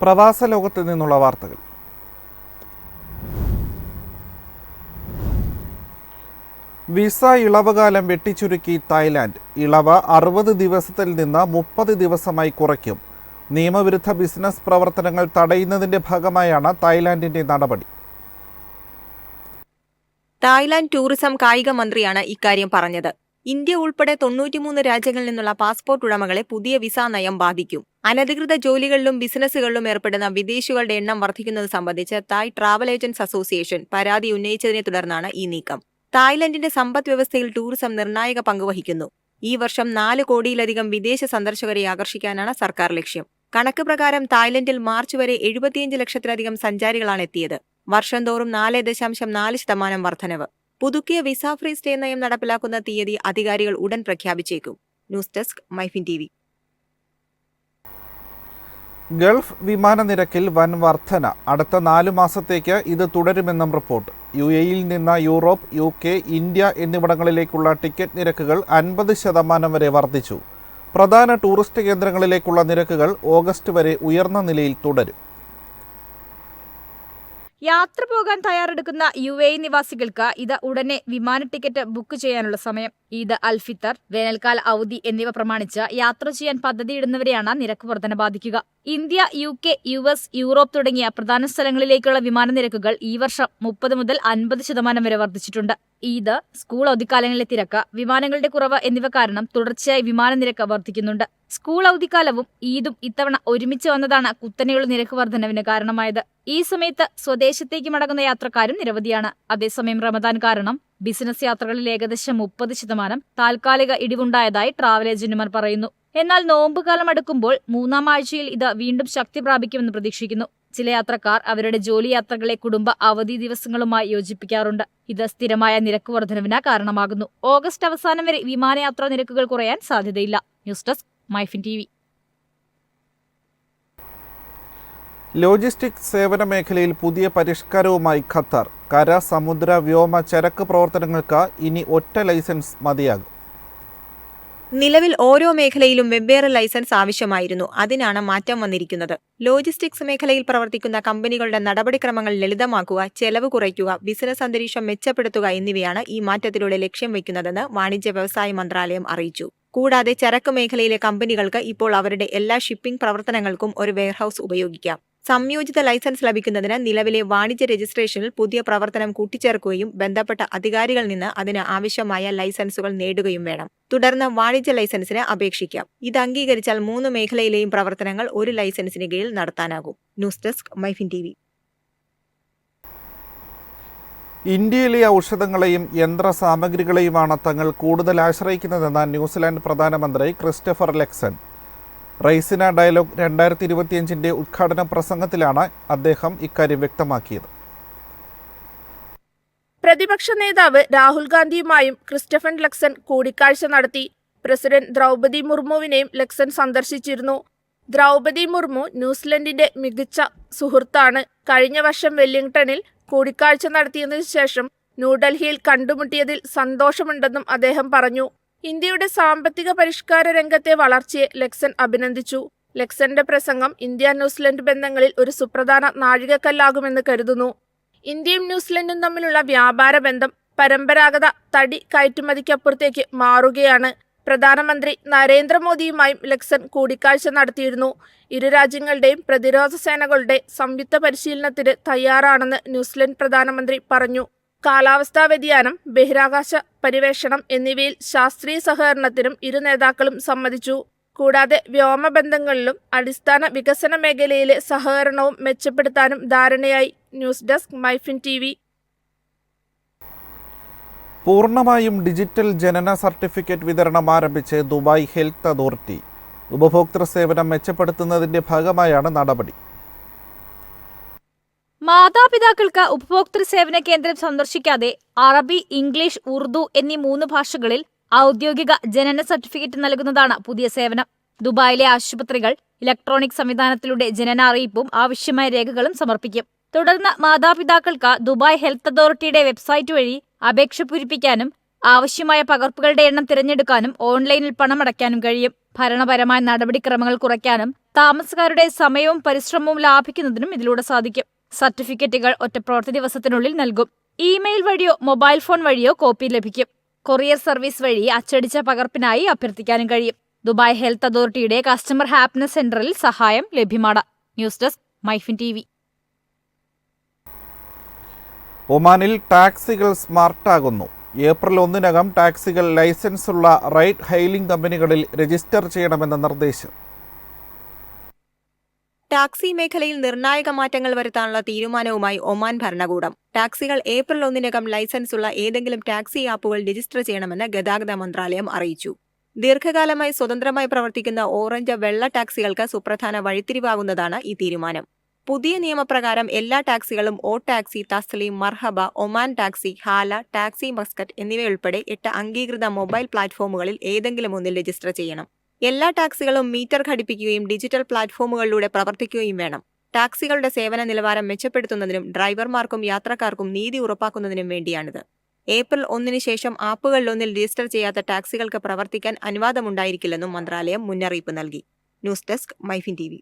പ്രവാസ ലോകത്ത് നിന്നുള്ള വാർത്തകൾ. വിസ ഇളവ് കാലം വെട്ടിച്ചുരുക്കി തായ്ലാൻഡ്. ഇളവ് 60 ദിവസത്തിൽ നിന്ന് 30 ദിവസമായി കുറയ്ക്കും. നിയമവിരുദ്ധ ബിസിനസ് പ്രവർത്തനങ്ങൾ തടയുന്നതിന്റെ ഭാഗമായാണ് തായ്ലാൻഡിന്റെ നടപടി. തായ്ലാന്റ് ടൂറിസം കായിക മന്ത്രിയാണ് ഇക്കാര്യം പറഞ്ഞത്. ഇന്ത്യ ഉൾപ്പെടെ 93 രാജ്യങ്ങളിൽ നിന്നുള്ള പാസ്പോർട്ട് ഉടമകളെ പുതിയ വിസ നയം ബാധിക്കും. അനധികൃത ജോലികളിലും ബിസിനസ്സുകളിലും ഏർപ്പെടുന്ന വിദേശികളുടെ എണ്ണം വർദ്ധിക്കുന്നത് സംബന്ധിച്ച് തായ് ട്രാവൽ ഏജന്റ്സ് അസോസിയേഷൻ പരാതി ഉന്നയിച്ചതിനെ തുടർന്നാണ് ഈ നീക്കം. തായ്ലൻഡിന്റെ സമ്പദ് വ്യവസ്ഥയിൽ ടൂറിസം നിർണായക പങ്കുവഹിക്കുന്നു. ഈ വർഷം 4 കോടിയിലധികം വിദേശ സന്ദർശകരെ ആകർഷിക്കാനാണ് സർക്കാർ ലക്ഷ്യം. കണക്ക് പ്രകാരം തായ്ലൻഡിൽ മാർച്ച് വരെ 75 ലക്ഷത്തിലധികം സഞ്ചാരികളാണ് എത്തിയത്. വർഷം തോറും 4.4% വർധനവ്. പുതുക്കിയ വിസ ഫ്രീ സ്റ്റേ നയം നടപ്പിലാക്കുന്ന തീയതി അധികാരികൾ ഉടൻ പ്രഖ്യാപിച്ചേക്കും. News desk MyFin TV. Gulf വിമാന നിരക്കിൽ വൻ വർധന. അടുത്ത 4 മാസത്തേക്ക് ഇത് തുടരുമെന്നും റിപ്പോർട്ട്. UAE-യിൽ നിന്ന് യൂറോപ്പ്, UK, ഇന്ത്യ എന്നിവിടങ്ങളിലേക്കുള്ള ടിക്കറ്റ് നിരക്കുകൾ 50% വരെ വർദ്ധിച്ചു. പ്രധാന ടൂറിസ്റ്റ് കേന്ദ്രങ്ങളിലേക്കുള്ള നിരക്കുകൾ ഓഗസ്റ്റ് വരെ ഉയർന്ന നിലയിൽ തുടരും. യാത്ര പോകാൻ തയ്യാറെടുക്കുന്ന UAE നിവാസികൾക്ക് ഇത് ഉടനെ വിമാന ടിക്കറ്റ് ബുക്ക് ചെയ്യാനുള്ള സമയം. ഈദ് അൽ ഫിത്തർ, വേനൽക്കാല അവധി എന്നിവ പ്രമാണിച്ച് യാത്ര ചെയ്യാൻ പദ്ധതിയിടുന്നവരെയാണ് നിരക്ക് വർധന ബാധിക്കുക. ഇന്ത്യ, UK, US, യൂറോപ്പ് തുടങ്ങിയ പ്രധാന സ്ഥലങ്ങളിലേക്കുള്ള വിമാന നിരക്കുകൾ ഈ വർഷം 30 മുതൽ 50% വരെ വർദ്ധിച്ചിട്ടുണ്ട്. ഈദ്, സ്കൂൾ അവധിക്കാലങ്ങളിലെ തിരക്ക്, വിമാനങ്ങളുടെ കുറവ് എന്നിവ കാരണം തുടർച്ചയായി വിമാന നിരക്ക് വർദ്ധിക്കുന്നുണ്ട്. സ്കൂൾ അവധിക്കാലവും ഈദും ഇത്തവണ ഒരുമിച്ച് വന്നതാണ് കുത്തനെയുള്ള നിരക്ക് വർധനവിന് കാരണമായത്. ഈ സമയത്ത് സ്വദേശത്തേക്ക് മടങ്ങുന്ന യാത്രക്കാരും നിരവധിയാണ്. അതേസമയം റമദാൻ കാരണം ബിസിനസ് യാത്രകളിൽ ഏകദേശം 30% താൽക്കാലിക ഇടിവുണ്ടായതായി ട്രാവൽ ഏജന്റുമാർ പറയുന്നു. എന്നാൽ നോമ്പുകാലം അടുക്കുമ്പോൾ 3-ാം ആഴ്ചയിൽ ഇത് വീണ്ടും ശക്തി പ്രാപിക്കുമെന്ന് പ്രതീക്ഷിക്കുന്നു. ചില യാത്രക്കാർ അവരുടെ ജോലി യാത്രകളെ കുടുംബ അവധി ദിവസങ്ങളുമായി യോജിപ്പിക്കാറുണ്ട്. ഇത് സ്ഥിരമായ നിരക്ക് വർധനവിന് കാരണമാകുന്നു. ഓഗസ്റ്റ് അവസാനം വരെ വിമാനയാത്രാ നിരക്കുകൾ കുറയാൻ സാധ്യതയില്ല. News desk MyFin TV. Logistics സേവന മേഖലയിൽ പുതിയ പരിഷ്കാരവുമായി ഖത്തർ. കര, സമുദ്ര, വ്യോമ, ചരക്ക് പ്രവർത്തനങ്ങൾക്ക് ഇനി ഒറ്റ ലൈസൻസ് മതിയാകും. നിലവിൽ ഓരോ മേഖലയിലും വെവ്വേറെ ലൈസൻസ് ആവശ്യമായിരുന്നു. അതിനാണ് മാറ്റം വന്നിരിക്കുന്നത്. ലോജിസ്റ്റിക്സ് മേഖലയിൽ പ്രവർത്തിക്കുന്ന കമ്പനികളുടെ നടപടിക്രമങ്ങൾ ലളിതമാക്കുക, ചെലവ് കുറയ്ക്കുക, ബിസിനസ് അന്തരീക്ഷം മെച്ചപ്പെടുത്തുക എന്നിവയാണ് ഈ മാറ്റത്തിലൂടെ ലക്ഷ്യം വയ്ക്കുന്നതെന്ന് വാണിജ്യ വ്യവസായ മന്ത്രാലയം അറിയിച്ചു. കൂടാതെ ചരക്ക് മേഖലയിലെ കമ്പനികൾക്ക് ഇപ്പോൾ അവരുടെ എല്ലാ ഷിപ്പിംഗ് പ്രവർത്തനങ്ങൾക്കും ഒരു വെയർഹൌസ് ഉപയോഗിക്കാം. സംയോജിത ലൈസൻസ് ലഭിക്കുന്നതിന് നിലവിലെ വാണിജ്യ രജിസ്ട്രേഷനിൽ പുതിയ പ്രവർത്തനം കൂട്ടിച്ചേർക്കുകയും ബന്ധപ്പെട്ട അധികാരികളിൽ നിന്ന് അതിന് ആവശ്യമായ ലൈസൻസുകൾ നേടുകയും വേണം. തുടർന്ന് വാണിജ്യ ലൈസൻസിന് അപേക്ഷിക്കാം. ഇത് അംഗീകരിച്ചാൽ 3 മേഖലയിലെയും പ്രവർത്തനങ്ങൾ ഒരു ലൈസൻസിന് കീഴിൽ നടത്താനാകും. News desk MyFin TV. ഇന്ത്യയിലെ ഔഷധങ്ങളെയും യന്ത്ര സാമഗ്രികളെയുമാണ് തങ്ങൾ കൂടുതൽ ആശ്രയിക്കുന്നതെന്ന് ന്യൂസിലാൻഡ് പ്രധാനമന്ത്രി ക്രിസ്റ്റഫർ ലക്സൺ. റൈസിന ഡയലോഗ് 2025 ഉദ്ഘാടന പ്രസംഗത്തിലാണ് അദ്ദേഹം ഇക്കാര്യം വ്യക്തമാക്കിയത്. പ്രതിപക്ഷ നേതാവ് രാഹുൽ ഗാന്ധിയുമായും ക്രിസ്റ്റഫൻ ലക്സൺ കൂടിക്കാഴ്ച നടത്തി. പ്രസിഡന്റ് ദ്രൗപദി മുർമുവിനെയും ലക്സൺ സന്ദർശിച്ചിരുന്നു. ദ്രൗപദി മുർമു ന്യൂസിലൻഡിന്റെ മികച്ച സുഹൃത്താണ്. കഴിഞ്ഞ വർഷം വെല്ലിംഗ്ടണിൽ കൂടിക്കാഴ്ച നടത്തിയതിനു ശേഷം ന്യൂഡൽഹിയിൽ കണ്ടുമുട്ടിയതിൽ സന്തോഷമുണ്ടെന്നും അദ്ദേഹം പറഞ്ഞു. ഇന്ത്യയുടെ സാമ്പത്തിക പരിഷ്കാര രംഗത്തെ വളർച്ചയെ ലക്സൺ അഭിനന്ദിച്ചു. ലക്സന്റെ പ്രസംഗം ഇന്ത്യ ന്യൂസിലൻഡ് ബന്ധങ്ങളിൽ ഒരു സുപ്രധാന നാഴികക്കല്ലാകുമെന്ന് കരുതുന്നു. ഇന്ത്യയും ന്യൂസിലൻഡും തമ്മിലുള്ള വ്യാപാര ബന്ധം പരമ്പരാഗത തടി കയറ്റുമതിക്കപ്പുറത്തേക്ക് മാറുകയാണ്. പ്രധാനമന്ത്രി നരേന്ദ്രമോദിയുമായും ലക്സൺ കൂടിക്കാഴ്ച നടത്തിയിരുന്നു. ഇരു രാജ്യങ്ങളുടെയും പ്രതിരോധ സേനകളുടെ സംയുക്ത പരിശീലനത്തിന് തയ്യാറാണെന്ന് ന്യൂസിലൻഡ് പ്രധാനമന്ത്രി പറഞ്ഞു. കാലാവസ്ഥാ വ്യതിയാനം, ബഹിരാകാശ പര്യവേഷണം എന്നിവയിൽ ശാസ്ത്രീയ സഹകരണത്തിനും ഇരു നേതാക്കളും സമ്മതിച്ചു. കൂടാതെ വ്യോമബന്ധങ്ങളിലും അടിസ്ഥാന വികസന മേഖലയിലെ സഹകരണവും മെച്ചപ്പെടുത്താനും ധാരണയായി. News desk MyFin TV. പൂർണ്ണമായും ഡിജിറ്റൽ ജനന സർട്ടിഫിക്കറ്റ് വിതരണം ആരംഭിച്ച് ദുബായ് ഹെൽത്ത് അതോറിറ്റി. ഉപഭോക്തൃ സേവനം മെച്ചപ്പെടുത്തുന്നതിന്റെ ഭാഗമായാണ് നടപടി. മാതാപിതാക്കൾക്ക് ഉപഭോക്തൃ സേവന കേന്ദ്രം സന്ദർശിക്കാതെ അറബി, ഇംഗ്ലീഷ്, ഉറുദു എന്നീ 3 ഭാഷകളിൽ ഔദ്യോഗിക ജനന സർട്ടിഫിക്കറ്റ് നൽകുന്നതാണ് പുതിയ സേവനം. ദുബായിലെ ആശുപത്രികൾ ഇലക്ട്രോണിക് സംവിധാനത്തിലൂടെ ജനന അറിയിപ്പും ആവശ്യമായ രേഖകളും സമർപ്പിക്കും. തുടർന്ന് മാതാപിതാക്കൾക്ക് ദുബായ് ഹെൽത്ത് അതോറിറ്റിയുടെ വെബ്സൈറ്റ് വഴി അപേക്ഷ പൂരിപ്പിക്കാനും ആവശ്യമായ പകർപ്പുകളുടെ എണ്ണം തിരഞ്ഞെടുക്കാനും ഓൺലൈനിൽ പണമടയ്ക്കാനും കഴിയും. ഭരണപരമായ നടപടിക്രമങ്ങൾ കുറയ്ക്കാനും താമസക്കാരുടെ സമയവും പരിശ്രമവും ലാഭിക്കുന്നതിനും ഇതിലൂടെ സാധിക്കും. സർട്ടിഫിക്കറ്റുകൾ ഒറ്റ പ്രവൃത്തി ദിവസത്തിനുള്ളിൽ നൽകും. ഇമെയിൽ വഴിയോ മൊബൈൽ ഫോൺ വഴിയോ കോപ്പി ലഭിക്കും. കൊറിയർ സർവീസ് വഴി അച്ചടിച്ച പകർപ്പിനായി അഭ്യർത്ഥിക്കാനും കഴിയും. ദുബായ് ഹെൽത്ത് അതോറിറ്റിയുടെ കസ്റ്റമർ ഹാപ്പിനെസ് സെന്ററിൽ സഹായം ലഭ്യമാണ്. News desk MyFin TV. ഒമാനിൽ ടാക്സികൾ സ്മാർട്ടാകുന്നു. ഏപ്രിൽ 1-നകം ടാക്സികൾ ലൈസൻസുള്ള റൈഡ് ഹെയിലിംഗ് കമ്പനികളിൽ രജിസ്റ്റർ ചെയ്യണമെന്ന നിർദ്ദേശം. ടാക്സി മേഖലയിൽ നിർണായക മാറ്റങ്ങൾ വരുത്താനുള്ള തീരുമാനവുമായി ഒമാൻ ഭരണകൂടം. ടാക്സികൾ ഏപ്രിൽ 1-നകം ലൈസൻസുള്ള ഏതെങ്കിലും ടാക്സി ആപ്പുകൾ രജിസ്റ്റർ ചെയ്യണമെന്ന് ഗതാഗത മന്ത്രാലയം അറിയിച്ചു. ദീർഘകാലമായി സ്വതന്ത്രമായി പ്രവർത്തിക്കുന്ന ഓറഞ്ച് വെള്ള ടാക്സികൾക്ക് സുപ്രധാന വഴിത്തിരിവാകുന്നതാണ് ഈ തീരുമാനം. പുതിയ നിയമപ്രകാരം എല്ലാ ടാക്സികളും ഓ ടാക്സി, തസ്ലീം, മർഹബ, ഒമാൻ ടാക്സി, ഹാല, ടാക്സി മസ്കറ്റ് എന്നിവയുൾപ്പെടെ 8 അംഗീകൃത മൊബൈൽ പ്ലാറ്റ്ഫോമുകളിൽ ഏതെങ്കിലും ഒന്നിൽ രജിസ്റ്റർ ചെയ്യണം. എല്ലാ ടാക്സികളും മീറ്റർ ഘടിപ്പിക്കുകയും ഡിജിറ്റൽ പ്ലാറ്റ്ഫോമുകളിലൂടെ പ്രവർത്തിക്കുകയും വേണം. ടാക്സികളുടെ സേവന നിലവാരം മെച്ചപ്പെടുത്തുന്നതിനും ഡ്രൈവർമാർക്കും യാത്രക്കാർക്കും നീതി ഉറപ്പാക്കുന്നതിനും വേണ്ടിയാണിത്. ഏപ്രിൽ 1-ന് ശേഷം ആപ്പുകളിലൊന്നിൽ രജിസ്റ്റർ ചെയ്യാത്ത ടാക്സികൾക്ക് പ്രവർത്തിക്കാൻ അനുവാദമുണ്ടായിരിക്കില്ലെന്നും മന്ത്രാലയം മുന്നറിയിപ്പ് നൽകി. News desk MyFin TV.